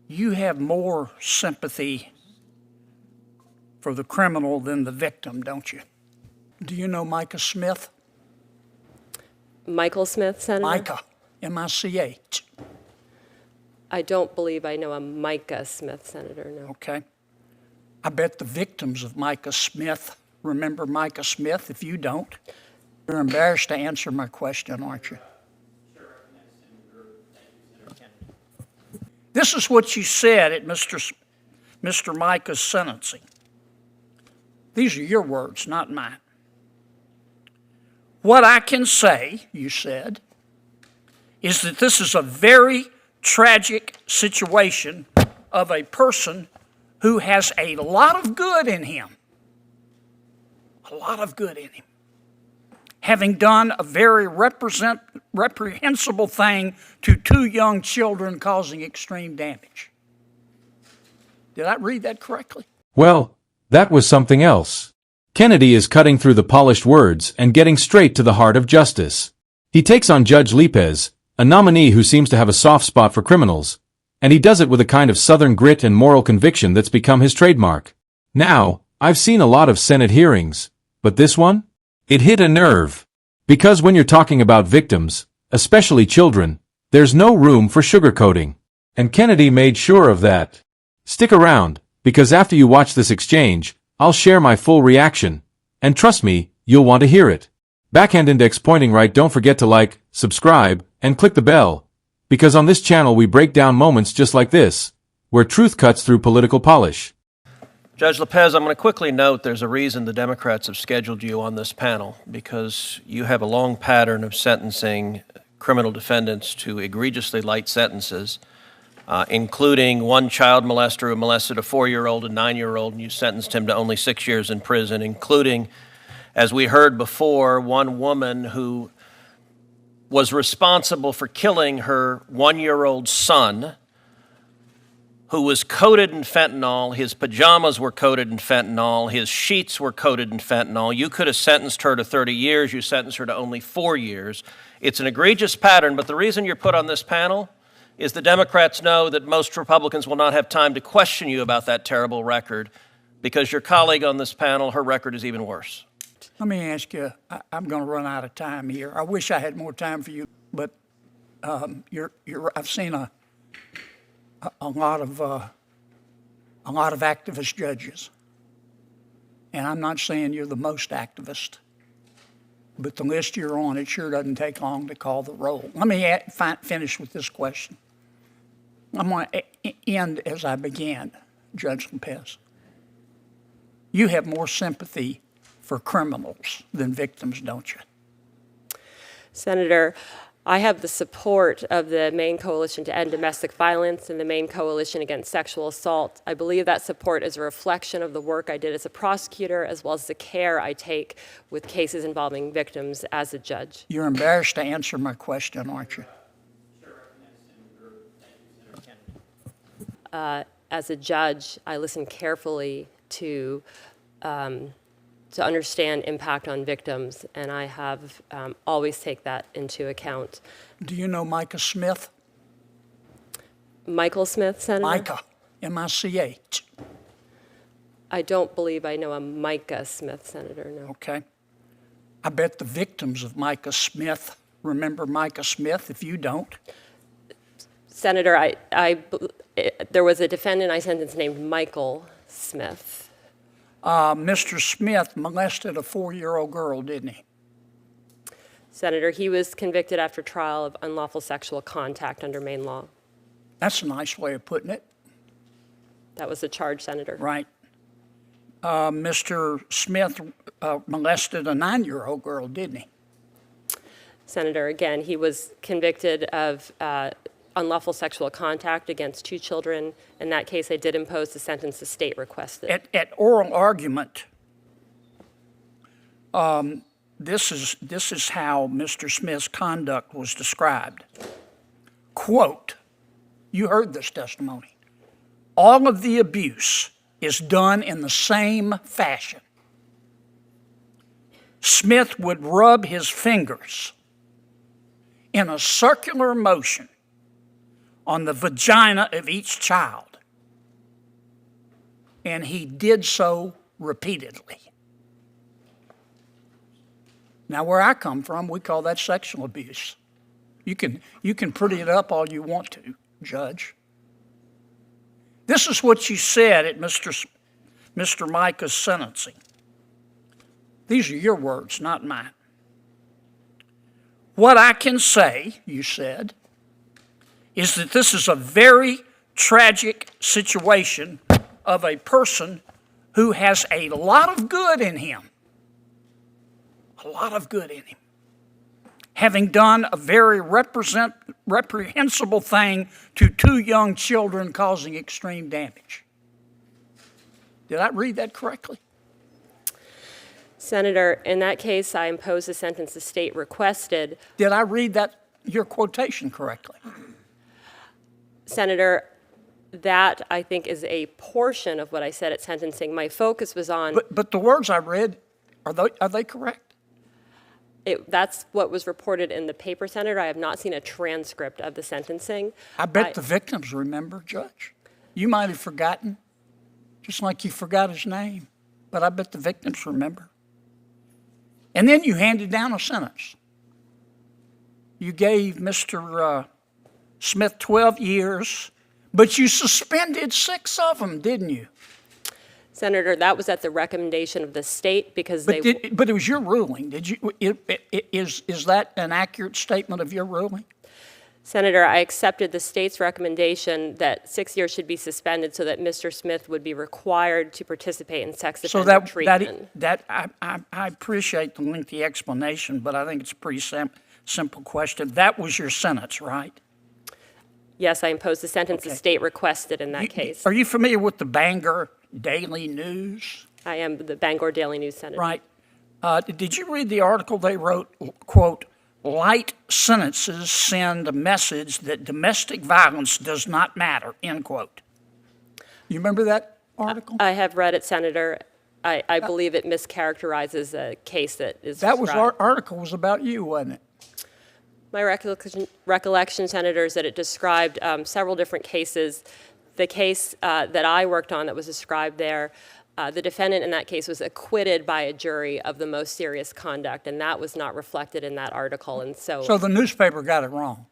You have more sympathy for the criminal than the victim, don't you? Do you know Micah Smith? Michael Smith, Senator? Micah, M-I-C-H. I don't believe I know a Micah Smith, Senator, no. Okay. I bet the victims of Micah Smith remember Micah Smith. If you don't, you're embarrassed to answer my question, aren't you? This is what you said at Mr. Micah's sentencing. These are your words, not mine. What I can say, you said, is that this is a very tragic situation of a person who has a lot of good in him. A lot of good in him. Having done a very reprehensible thing to 2 young children, causing extreme damage. Did I read that correctly? Well, that was something else. Kennedy is cutting through the polished words and getting straight to the heart of justice. He takes on Judge Lopez, a nominee who seems to have a soft spot for criminals, and he does it with a kind of Southern grit and moral conviction that's become his trademark. Now, I've seen a lot of Senate hearings, but this one? It hit a nerve. Because when you're talking about victims, especially children, there's no room for sugarcoating. And Kennedy made sure of that. Stick around, because after you watch this exchange, I'll share my full reaction. And trust me, you'll want to hear it. Backhand index pointing right, don't forget to like, subscribe, and click the bell. Because on this channel we break down moments just like this, where truth cuts through political polish. Judge Lopez, I'm going to quickly note there's a reason the Democrats have scheduled you on this panel, because you have a long pattern of sentencing criminal defendants to egregiously light sentences, including one child molester who molested a 4-year-old and 9-year-old, and you sentenced him to only 6 years in prison, including, as we heard before, one woman who was responsible for killing her 1-year-old son, who was coated in fentanyl. His pajamas were coated in fentanyl. His sheets were coated in fentanyl. You could have sentenced her to 30 years. You sentenced her to only 4 years. It's an egregious pattern, but the reason you're put on this panel is the Democrats know that most Republicans will not have time to question you about that terrible record, because your colleague on this panel, her record is even worse. Let me ask you, I'm going to run out of time here. I wish I had more time for you, but I've seen a lot of activist judges, and I'm not saying you're the most activist, but the list you're on, it sure doesn't take long to call the roll. Let me finish with this question. I'm going to end as I began, Judge Lopez. You have more sympathy for criminals than victims, don't you? Senator, I have the support of the Maine Coalition to End Domestic Violence and the Maine Coalition Against Sexual Assault. I believe that support is a reflection of the work I did as a prosecutor, as well as the care I take with cases involving victims as a judge. You're embarrassed to answer my question, aren't you? As a judge, I listen carefully to understand impact on victims, and I have always take that into account. Do you know Micah Smith? Michael Smith, Senator? Micah, M-I-C-H. I don't believe I know a Micah Smith, Senator, no. Okay. I bet the victims of Micah Smith remember Micah Smith. If you don't. Senator, there was a defendant I sentenced named Michael Smith. Mr. Smith molested a 4-year-old girl, didn't he? Senator, he was convicted after trial of unlawful sexual contact under Maine law. That's a nice way of putting it. That was the charge, Senator. Right. Mr. Smith molested a 9-year-old girl, didn't he? Senator, again, he was convicted of unlawful sexual contact against 2 children. In that case, I did impose the sentence the state requested. At oral argument, this is how Mr. Smith's conduct was described. Quote, you heard this testimony. All of the abuse is done in the same fashion. Smith would rub his fingers in a circular motion on the vagina of each child. And he did so repeatedly. Now, where I come from, we call that sexual abuse. You can pretty it up all you want to, Judge. This is what you said at Mr. Micah's sentencing. These are your words, not mine. What I can say, you said, is that this is a very tragic situation of a person who has a lot of good in him. A lot of good in him. Having done a very reprehensible thing to 2 young children, causing extreme damage. Did I read that correctly? Senator, in that case, I imposed the sentence the state requested. Did I read that, your quotation, correctly? Senator, that I think is a portion of what I said at sentencing. My focus was on... But the words I read, are they correct? That's what was reported in the paper, Senator. I have not seen a transcript of the sentencing. I bet the victims remember, Judge. You might have forgotten, just like you forgot his name. But I bet the victims remember. And then you handed down a sentence. You gave Mr. Smith 12 years, but you suspended 6 of them, didn't you? Senator, that was at the recommendation of the state because but it was your ruling. Is that an accurate statement of your ruling? Senator, I accepted the state's recommendation that 6 years should be suspended so that Mr. Smith would be required to participate in sex offender treatment. I appreciate the lengthy explanation, but I think it's a pretty simple question. That was your sentence, right? Yes, I imposed the sentence the state requested in that case. Are you familiar with the Bangor Daily News? I am the Bangor Daily News, Senator. Right. Did you read the article they wrote, quote, "Light sentences send a message that domestic violence does not matter," end quote. You remember that article? I have read it, Senator. I believe it mischaracterizes a case that is That described. article was about you, wasn't it? My recollection, Senator, is that it described several different cases. The case that I worked on that was described there, the defendant in that case was acquitted by a jury of the most serious conduct, and that was not reflected in that article. And so the newspaper got it wrong.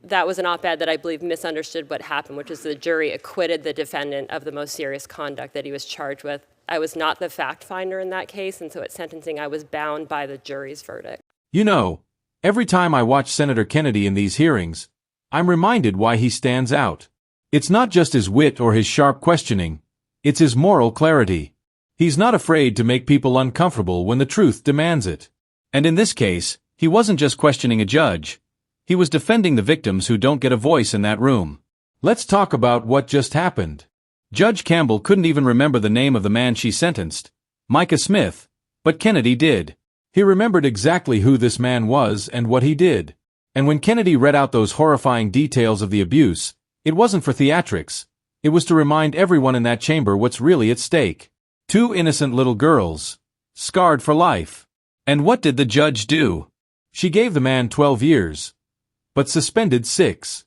That was an op-ed that I believe misunderstood what happened, which is the jury acquitted the defendant of the most serious conduct that he was charged with. I was not the fact finder in that case, and so at sentencing I was bound by the jury's verdict. You know, every time I watch Senator Kennedy in these hearings, I'm reminded why he stands out. It's not just his wit or his sharp questioning, it's his moral clarity. He's not afraid to make people uncomfortable when the truth demands it. And in this case, he wasn't just questioning a judge. He was defending the victims who don't get a voice in that room. Let's talk about what just happened. Judge Campbell couldn't even remember the name of the man she sentenced, Micah Smith, but Kennedy did. He remembered exactly who this man was and what he did. And when Kennedy read out those horrifying details of the abuse, it wasn't for theatrics. It was to remind everyone in that chamber what's really at stake. 2 innocent little girls, scarred for life. And what did the judge do? She gave the man 12 years, but suspended 6.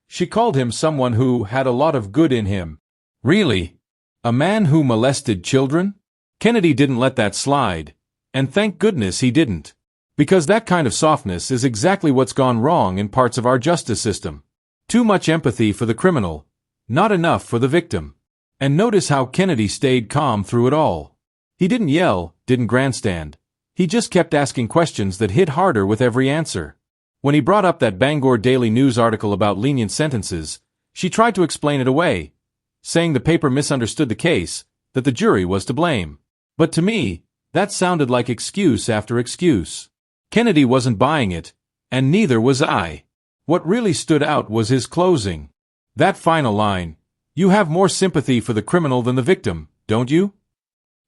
She called him someone who had a lot of good in him. Really? A man who molested children? Kennedy didn't let that slide. And thank goodness he didn't. Because that kind of softness is exactly what's gone wrong in parts of our justice system. Too much empathy for the criminal, not enough for the victim. And notice how Kennedy stayed calm through it all. He didn't yell, didn't grandstand. He just kept asking questions that hit harder with every answer. When he brought up that Bangor Daily News article about lenient sentences, she tried to explain it away, saying the paper misunderstood the case, that the jury was to blame. But to me, that sounded like excuse after excuse. Kennedy wasn't buying it, and neither was I. What really stood out was his closing. That final line, "You have more sympathy for the criminal than the victim, don't you?"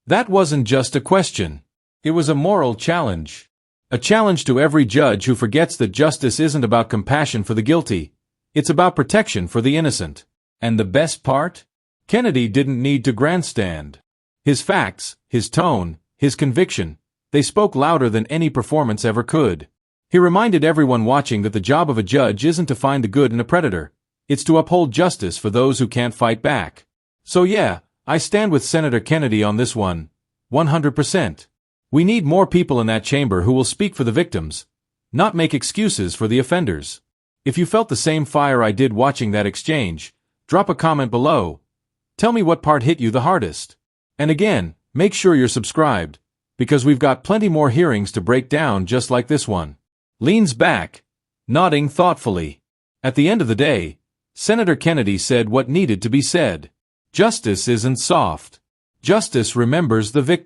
That wasn't just a question. It was a moral challenge. A challenge to every judge who forgets that justice isn't about compassion for the guilty. It's about protection for the innocent. And the best part? Kennedy didn't need to grandstand. His facts, his tone, his conviction, they spoke louder than any performance ever could. He reminded everyone watching that the job of a judge isn't to find the good in a predator. It's to uphold justice for those who can't fight back. So yeah, I stand with Senator Kennedy on this one, 100%. We need more people in that chamber who will speak for the victims, not make excuses for the offenders. If you felt the same fire I did watching that exchange, drop a comment below. Tell me what part hit you the hardest. And again, make sure you're subscribed, because we've got plenty more hearings to break down just like this one. Leans back, nodding thoughtfully. At the end of the day, Senator Kennedy said what needed to be said. Justice isn't soft. Justice remembers the victim.